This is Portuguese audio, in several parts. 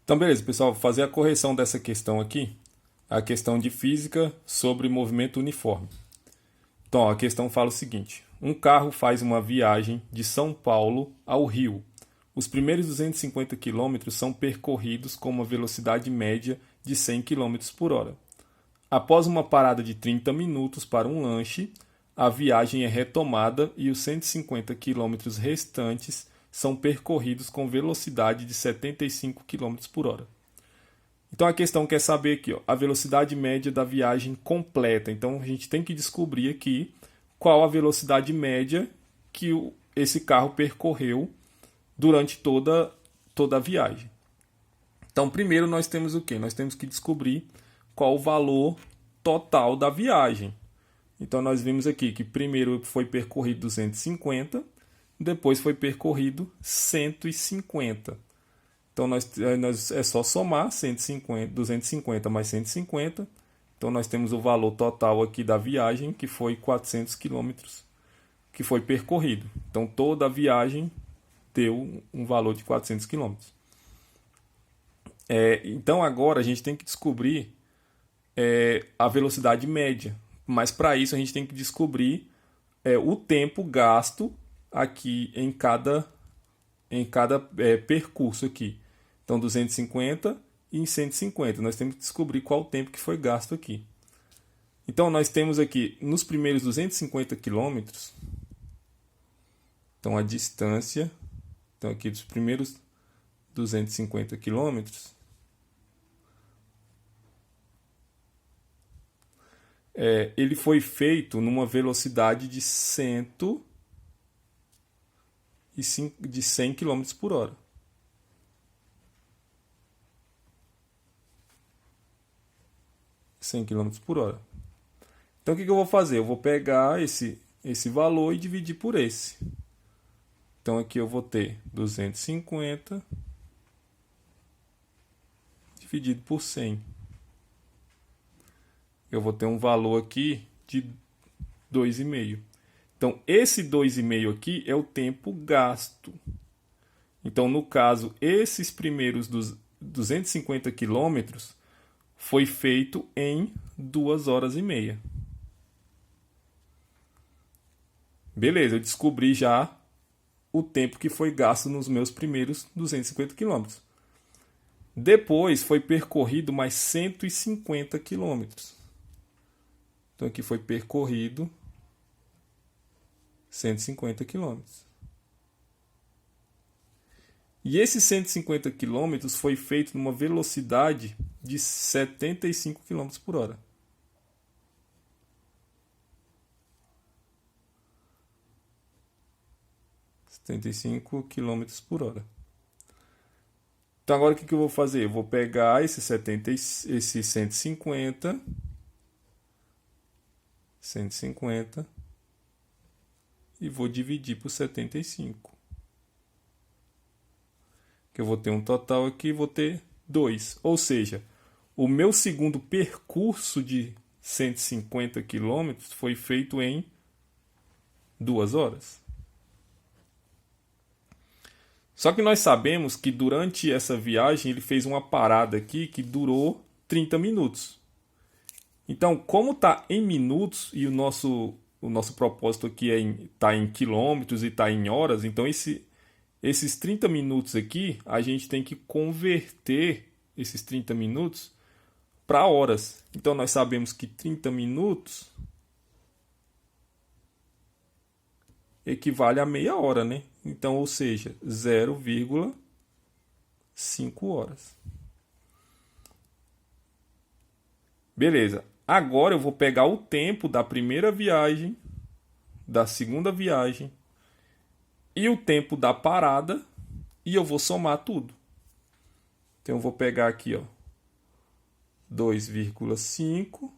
Então, beleza, pessoal, vou fazer a correção dessa questão aqui, a questão de física sobre movimento uniforme. Então, ó, a questão fala o seguinte: um carro faz uma viagem de São Paulo ao Rio. Os primeiros 250 quilômetros são percorridos com uma velocidade média de 100 quilômetros por hora. Após uma parada de 30 minutos para um lanche, a viagem é retomada e os 150 quilômetros restantes são percorridos com velocidade de 75 quilômetros por hora. Então a questão quer saber aqui, ó, a velocidade média da viagem completa. Então a gente tem que descobrir aqui qual a velocidade média que esse carro percorreu durante toda a viagem. Então primeiro nós temos o quê? Nós temos que descobrir qual o valor total da viagem. Então nós vimos aqui que primeiro foi percorrido 250, depois foi percorrido 150. Então é só somar 150, 250 mais 150. Então nós temos o valor total aqui da viagem, que foi 400 quilômetros, que foi percorrido. Então toda a viagem deu um valor de 400 quilômetros. Então agora a gente tem que descobrir a velocidade média. Mas para isso a gente tem que descobrir o tempo gasto aqui em cada percurso aqui. Então 250 e em 150. Nós temos que descobrir qual o tempo que foi gasto aqui. Então nós temos aqui nos primeiros 250 quilômetros. Então a distância. Então aqui dos primeiros 250 quilômetros. Ele foi feito numa velocidade de 100 km por hora. Então o que eu vou fazer? Eu vou pegar esse valor e dividir por esse. Então aqui eu vou ter 250 dividido por 100. Eu vou ter um valor aqui de 2,5. Então, esse 2,5 aqui é o tempo gasto. Então, no caso, esses primeiros 250 quilômetros foi feito em 2 horas e meia. Beleza, eu descobri já o tempo que foi gasto nos meus primeiros 250 quilômetros. Depois foi percorrido mais 150 quilômetros. Então aqui foi percorrido 150 quilômetros. E esses 150 quilômetros foi feito numa velocidade de 75 quilômetros por hora. Quilômetros por hora. Então agora o que eu vou fazer? Eu vou pegar esse 150 e vou dividir por 75. Que eu vou ter um total aqui, vou ter 2. Ou seja, o meu segundo percurso de 150 km foi feito em 2 horas. Só que nós sabemos que durante essa viagem ele fez uma parada aqui que durou 30 minutos. Então, como está em minutos e o nosso propósito aqui está em quilômetros e está em horas, então esses 30 minutos aqui, a gente tem que converter esses 30 minutos para horas. Então, nós sabemos que 30 minutos equivale a meia hora, né? Então, ou seja, 0,5 horas. Beleza. Agora eu vou pegar o tempo da primeira viagem, da segunda viagem e o tempo da parada e eu vou somar tudo. Então eu vou pegar aqui, ó, 2,5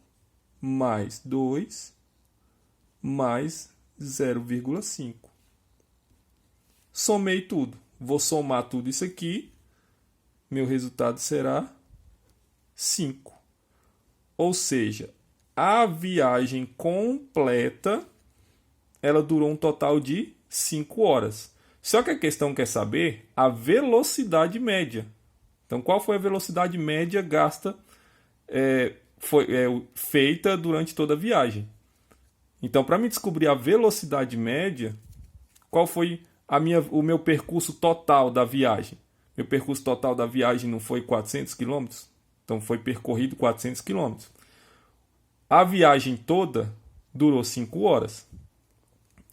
mais 2 mais 0,5. Somei tudo. Vou somar tudo isso aqui. Meu resultado será 5. Ou seja, a viagem completa ela durou um total de 5 horas. Só que a questão quer saber a velocidade média. Então, qual foi a velocidade média gasta, feita durante toda a viagem? Então, para me descobrir a velocidade média, qual foi o meu percurso total da viagem? Meu percurso total da viagem não foi 400 km? Então, foi percorrido 400 km. A viagem toda durou 5 horas.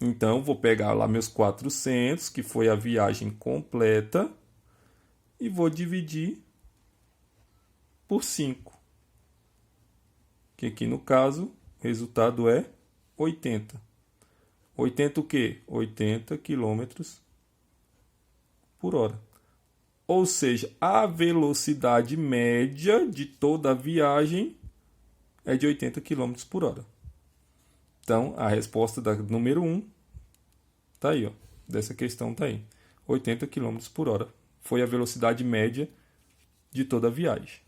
Então, vou pegar lá meus 400, que foi a viagem completa, e vou dividir por 5. Que aqui no caso, o resultado é 80. 80 o quê? 80 km por hora. Ou seja, a velocidade média de toda a viagem é de 80 km por hora. Então, a resposta da número 1 está aí, ó. Dessa questão está aí. 80 km por hora. Foi a velocidade média de toda a viagem.